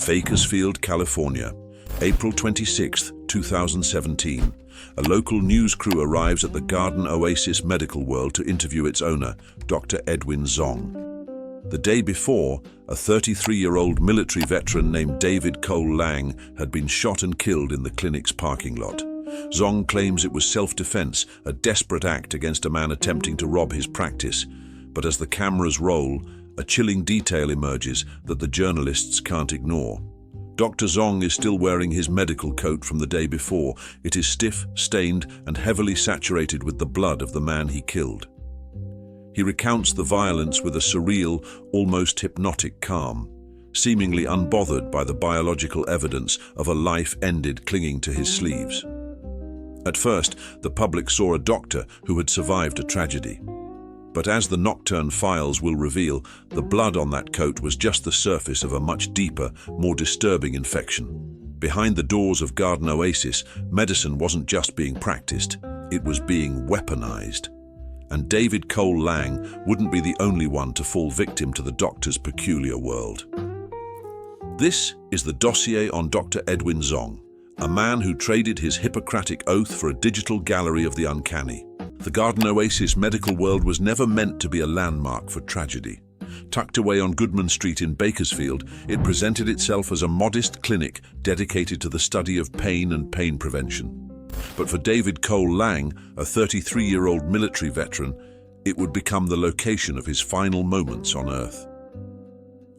Bakersfield, California, April 26, 2017. A local news crew arrives at the Garden Oasis Medical World to interview its owner, Dr. Edwin Zong. The day before, a 33-year-old military veteran named David Cole Lang had been shot and killed in the clinic's parking lot. Zong claims it was self-defense, a desperate act against a man attempting to rob his practice. But as the cameras roll, a chilling detail emerges that the journalists can't ignore. Dr. Zong is still wearing his medical coat from the day before. It is stiff, stained, and heavily saturated with the blood of the man he killed. He recounts the violence with a surreal, almost hypnotic calm, seemingly unbothered by the biological evidence of a life ended clinging to his sleeves. At first, the public saw a doctor who had survived a tragedy. But as the Nocturne files will reveal, the blood on that coat was just the surface of a much deeper, more disturbing infection. Behind the doors of Garden Oasis, medicine wasn't just being practiced, it was being weaponized. And David Cole Lang wouldn't be the only one to fall victim to the doctor's peculiar world. This is the dossier on Dr. Edwin Zong, a man who traded his Hippocratic oath for a digital gallery of the uncanny. The Garden Oasis Medical World was never meant to be a landmark for tragedy. Tucked away on Goodman Street in Bakersfield, it presented itself as a modest clinic dedicated to the study of pain and pain prevention. But for David Cole Lang, a 33-year-old military veteran, it would become the location of his final moments on Earth.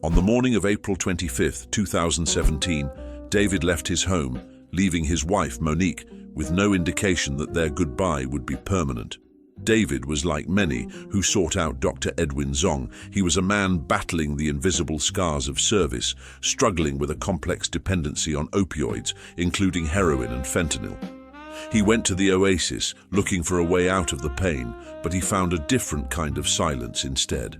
On the morning of April 25, 2017, David left his home, leaving his wife, Monique, with no indication that their goodbye would be permanent. David was like many who sought out Dr. Edwin Zong. He was a man battling the invisible scars of service, struggling with a complex dependency on opioids, including heroin and fentanyl. He went to the Oasis, looking for a way out of the pain, but he found a different kind of silence instead.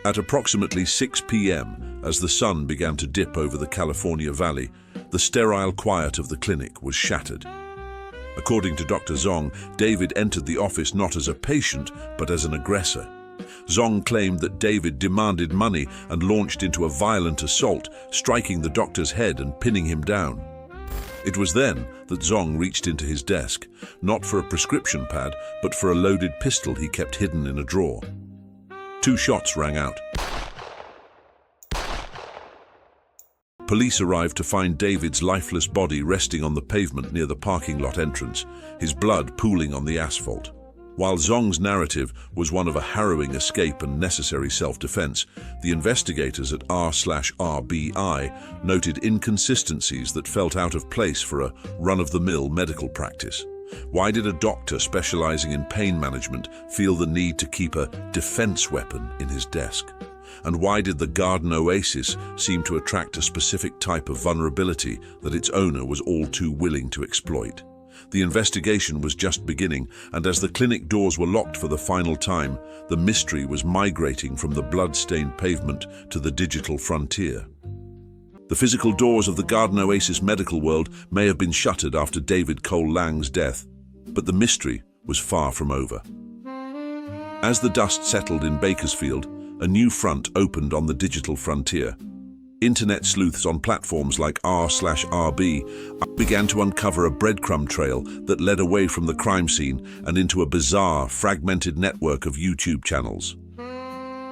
At approximately 6 p.m., as the sun began to dip over the California Valley, the sterile quiet of the clinic was shattered. According to Dr. Zong, David entered the office not as a patient, but as an aggressor. Zong claimed that David demanded money and launched into a violent assault, striking the doctor's head and pinning him down. It was then that Zong reached into his desk, not for a prescription pad, but for a loaded pistol he kept hidden in a drawer. 2 shots rang out. Police arrived to find David's lifeless body resting on the pavement near the parking lot entrance, his blood pooling on the asphalt. While Zong's narrative was one of a harrowing escape and necessary self-defense, the investigators at R/RBI noted inconsistencies that felt out of place for a run-of-the-mill medical practice. Why did a doctor specializing in pain management feel the need to keep a defense weapon in his desk? And why did the Garden Oasis seem to attract a specific type of vulnerability that its owner was all too willing to exploit? The investigation was just beginning, and as the clinic doors were locked for the final time, the mystery was migrating from the blood-stained pavement to the digital frontier. The physical doors of the Garden Oasis Medical World may have been shuttered after David Cole Lang's death, but the mystery was far from over. As the dust settled in Bakersfield, a new front opened on the digital frontier. Internet sleuths on platforms like R/RB began to uncover a breadcrumb trail that led away from the crime scene and into a bizarre, fragmented network of YouTube channels.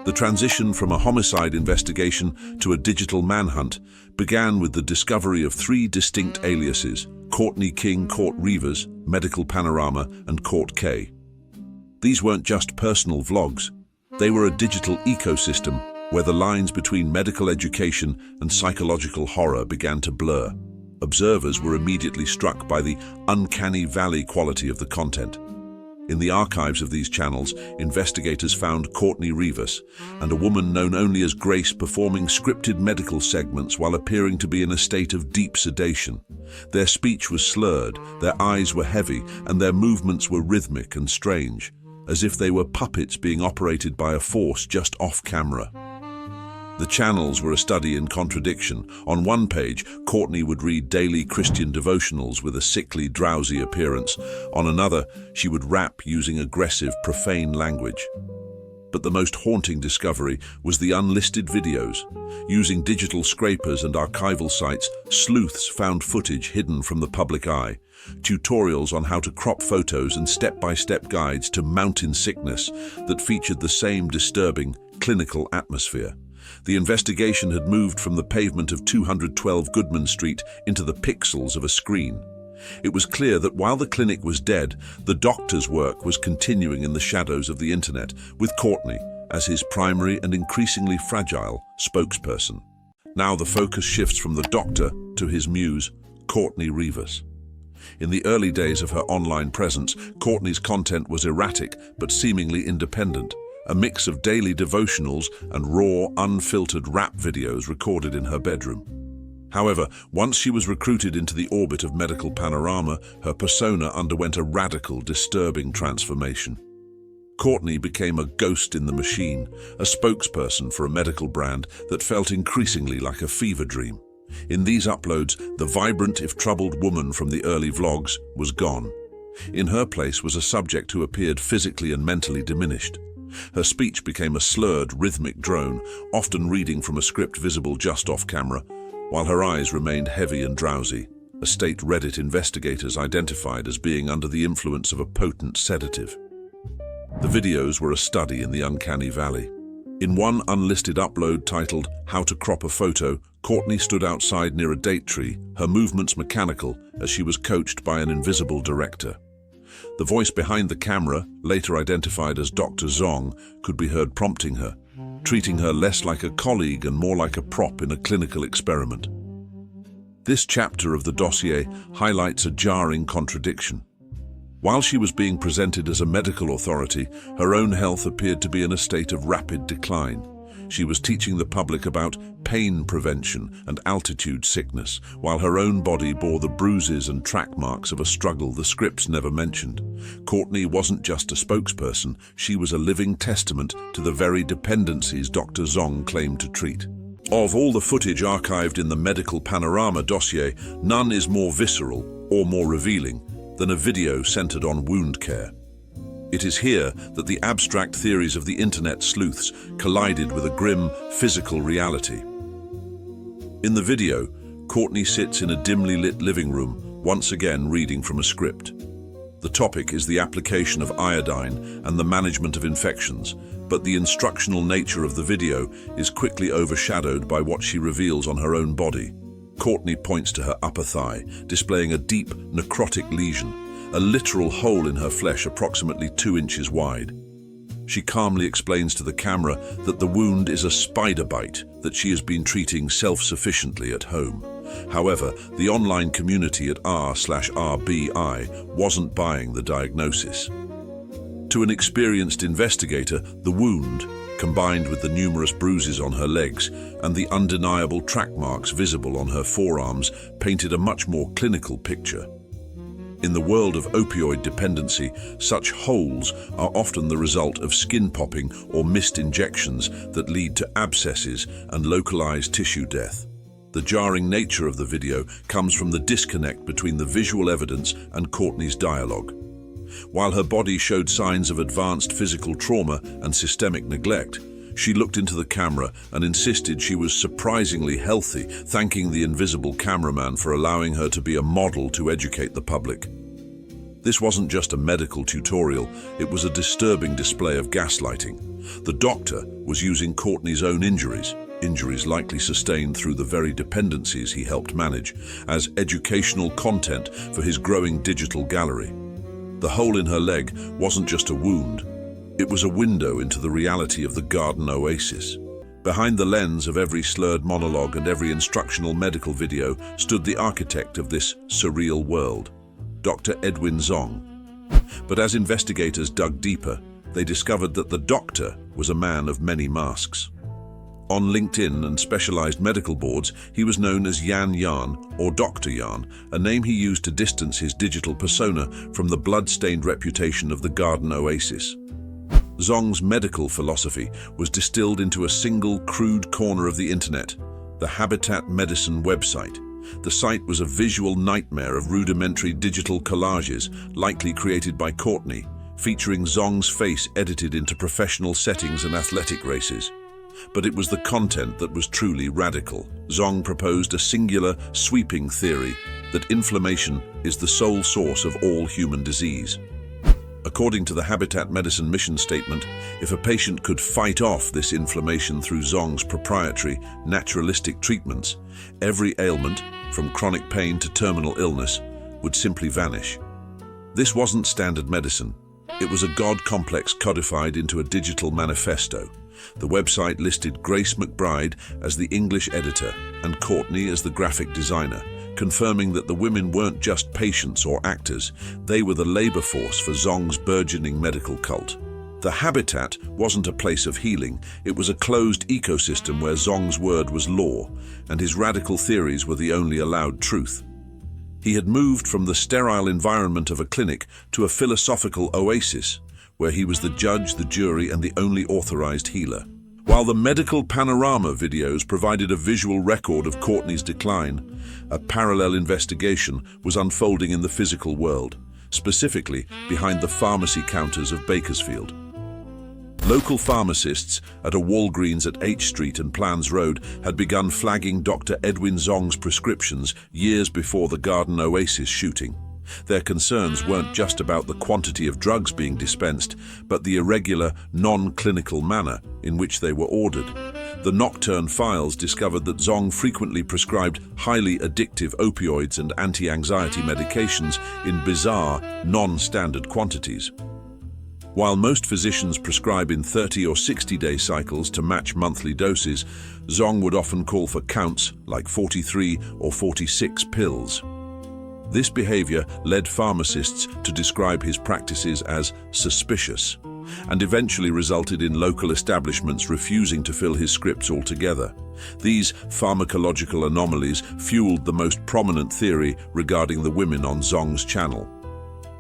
The transition from a homicide investigation to a digital manhunt began with the discovery of 3 distinct aliases: Courtney King, Court Reavers, Medical Panorama, and Court K. These weren't just personal vlogs. They were a digital ecosystem where the lines between medical education and psychological horror began to blur. Observers were immediately struck by the uncanny valley quality of the content. In the archives of these channels, investigators found Courtney Reavers, and a woman known only as Grace, performing scripted medical segments while appearing to be in a state of deep sedation. Their speech was slurred, their eyes were heavy, and their movements were rhythmic and strange, as if they were puppets being operated by a force just off camera. The channels were a study in contradiction. On one page, Courtney would read daily Christian devotionals with a sickly, drowsy appearance. On another, she would rap using aggressive, profane language. But the most haunting discovery was the unlisted videos. Using digital scrapers and archival sites, sleuths found footage hidden from the public eye, tutorials on how to crop photos and step-by-step guides to mountain sickness that featured the same disturbing, clinical atmosphere. The investigation had moved from the pavement of 212 Goodman Street into the pixels of a screen. It was clear that while the clinic was dead, the doctor's work was continuing in the shadows of the internet, with Courtney as his primary and increasingly fragile spokesperson. Now the focus shifts from the doctor to his muse, Courtney Rivas. In the early days of her online presence, Courtney's content was erratic but seemingly independent, a mix of daily devotionals and raw, unfiltered rap videos recorded in her bedroom. However, once she was recruited into the orbit of medical Panorama, her persona underwent a radical, disturbing transformation. Courtney became a ghost in the machine, a spokesperson for a medical brand that felt increasingly like a fever dream. In these uploads, the vibrant, if troubled woman from the early vlogs was gone. In her place was a subject who appeared physically and mentally diminished. Her speech became a slurred, rhythmic drone, often reading from a script visible just off camera, while her eyes remained heavy and drowsy, a state Reddit investigators identified as being under the influence of a potent sedative. The videos were a study in the Uncanny Valley. In one unlisted upload titled "How to Crop a Photo," Courtney stood outside near a date tree, her movements mechanical as she was coached by an invisible director. The voice behind the camera, later identified as Dr. Zong, could be heard prompting her, treating her less like a colleague and more like a prop in a clinical experiment. This chapter of the dossier highlights a jarring contradiction. While she was being presented as a medical authority, her own health appeared to be in a state of rapid decline. She was teaching the public about pain prevention and altitude sickness, while her own body bore the bruises and track marks of a struggle the scripts never mentioned. Courtney wasn't just a spokesperson, she was a living testament to the very dependencies Dr. Zong claimed to treat. Of all the footage archived in the medical Panorama dossier, none is more visceral or more revealing than a video centered on wound care. It is here that the abstract theories of the internet sleuths collided with a grim, physical reality. In the video, Courtney sits in a dimly lit living room, once again reading from a script. The topic is the application of iodine and the management of infections, but the instructional nature of the video is quickly overshadowed by what she reveals on her own body. Courtney points to her upper thigh, displaying a deep, necrotic lesion, a literal hole in her flesh approximately 2 inches wide. She calmly explains to the camera that the wound is a spider bite that she has been treating self-sufficiently at home. However, the online community at r/RBI wasn't buying the diagnosis. To an experienced investigator, the wound, combined with the numerous bruises on her legs and the undeniable track marks visible on her forearms, painted a much more clinical picture. In the world of opioid dependency, such holes are often the result of skin popping or missed injections that lead to abscesses and localized tissue death. The jarring nature of the video comes from the disconnect between the visual evidence and Courtney's dialogue. While her body showed signs of advanced physical trauma and systemic neglect, she looked into the camera and insisted she was surprisingly healthy, thanking the invisible cameraman for allowing her to be a model to educate the public. This wasn't just a medical tutorial, it was a disturbing display of gaslighting. The doctor was using Courtney's own injuries likely sustained through the very dependencies he helped manage, as educational content for his growing digital gallery. The hole in her leg wasn't just a wound, it was a window into the reality of the Garden Oasis. Behind the lens of every slurred monologue and every instructional medical video stood the architect of this surreal world, Dr. Edwin Zong. But as investigators dug deeper, they discovered that the doctor was a man of many masks. On LinkedIn and specialized medical boards, he was known as Yan Yan, or Dr. Yan, a name he used to distance his digital persona from the blood-stained reputation of the Garden Oasis. Zong's medical philosophy was distilled into a single crude corner of the internet, the Habitat Medicine website. The site was a visual nightmare of rudimentary digital collages, likely created by Courtney, featuring Zong's face edited into professional settings and athletic races. But it was the content that was truly radical. Zong proposed a singular, sweeping theory that inflammation is the sole source of all human disease. According to the Habitat Medicine mission statement, if a patient could fight off this inflammation through Zong's proprietary, naturalistic treatments, every ailment, from chronic pain to terminal illness, would simply vanish. This wasn't standard medicine. It was a God complex codified into a digital manifesto. The website listed Grace McBride as the English editor and Courtney as the graphic designer, confirming that the women weren't just patients or actors, they were the labor force for Zong's burgeoning medical cult. The Habitat wasn't a place of healing, it was a closed ecosystem where Zong's word was law, and his radical theories were the only allowed truth. He had moved from the sterile environment of a clinic to a philosophical oasis, where he was the judge, the jury, and the only authorized healer. While the medical Panorama videos provided a visual record of Courtney's decline, a parallel investigation was unfolding in the physical world, specifically behind the pharmacy counters of Bakersfield. Local pharmacists at a Walgreens at H Street and Plans Road had begun flagging Dr. Edwin Zong's prescriptions years before the Garden Oasis shooting. Their concerns weren't just about the quantity of drugs being dispensed, but the irregular, non-clinical manner in which they were ordered. The Nocturne files discovered that Zong frequently prescribed highly addictive opioids and anti-anxiety medications in bizarre, non-standard quantities. While most physicians prescribe in 30 or 60-day cycles to match monthly doses, Zong would often call for counts like 43 or 46 pills. This behavior led pharmacists to describe his practices as suspicious, and eventually resulted in local establishments refusing to fill his scripts altogether. These pharmacological anomalies fueled the most prominent theory regarding the women on Zong's channel.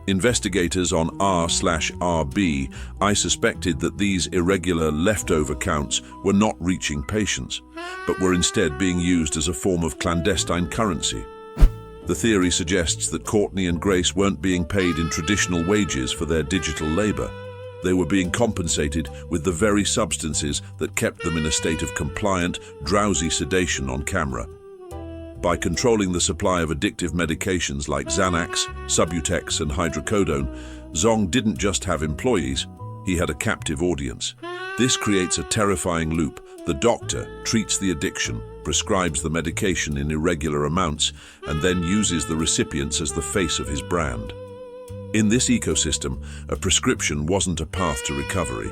Investigators on R/RB suspected that these irregular leftover counts were not reaching patients, but were instead being used as a form of clandestine currency. The theory suggests that Courtney and Grace weren't being paid in traditional wages for their digital labor. They were being compensated with the very substances that kept them in a state of compliant, drowsy sedation on camera. By controlling the supply of addictive medications like Xanax, Subutex, and hydrocodone, Zong didn't just have employees, he had a captive audience. This creates a terrifying loop. The doctor treats the addiction, prescribes the medication in irregular amounts, and then uses the recipients as the face of his brand. In this ecosystem, a prescription wasn't a path to recovery.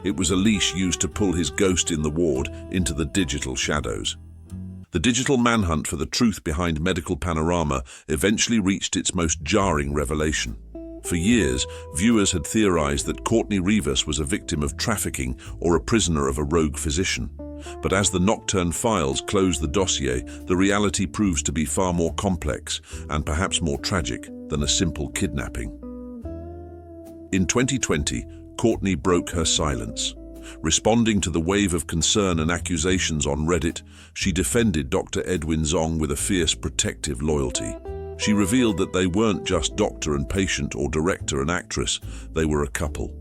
It was a leash used to pull his ghost in the ward into the digital shadows. The digital manhunt for the truth behind medical Panorama eventually reached its most jarring revelation. For years, viewers had theorized that Courtney Rivas was a victim of trafficking or a prisoner of a rogue physician. But as the Nocturne files close the dossier, the reality proves to be far more complex and perhaps more tragic than a simple kidnapping. In 2020, Courtney broke her silence. Responding to the wave of concern and accusations on Reddit, she defended Dr. Edwin Zong with a fierce protective loyalty. She revealed that they weren't just doctor and patient or director and actress, they were a couple.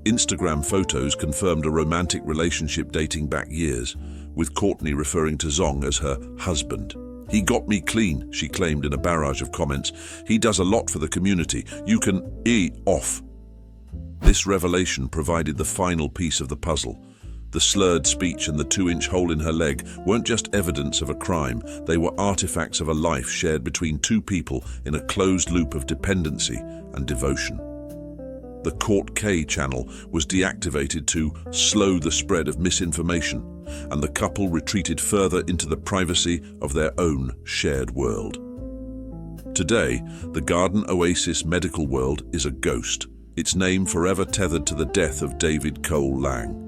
Instagram photos confirmed a romantic relationship dating back years, with Courtney referring to Zong as her husband. "He got me clean," she claimed in a barrage of comments. "He does a lot for the community. You can off." This revelation provided the final piece of the puzzle. The slurred speech and the 2-inch hole in her leg weren't just evidence of a crime, they were artifacts of a life shared between two people in a closed loop of dependency and devotion. The Court K channel was deactivated to slow the spread of misinformation, and the couple retreated further into the privacy of their own shared world. Today, the Garden Oasis Medical World is a ghost, its name forever tethered to the death of David Cole Lang.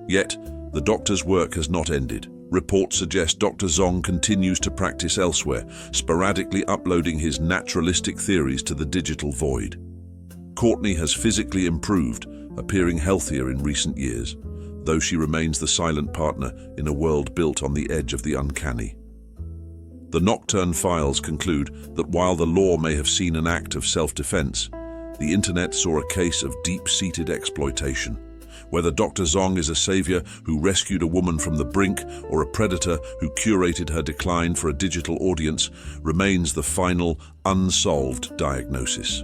Yet, the doctor's work has not ended. Reports suggest Dr. Zong continues to practice elsewhere, sporadically uploading his naturalistic theories to the digital void. Courtney has physically improved, appearing healthier in recent years, though she remains the silent partner in a world built on the edge of the uncanny. The Nocturne files conclude that while the law may have seen an act of self-defense, The internet saw a case of deep-seated exploitation. Whether Dr. Zong is a savior who rescued a woman from the brink or a predator who curated her decline for a digital audience remains the final, unsolved diagnosis.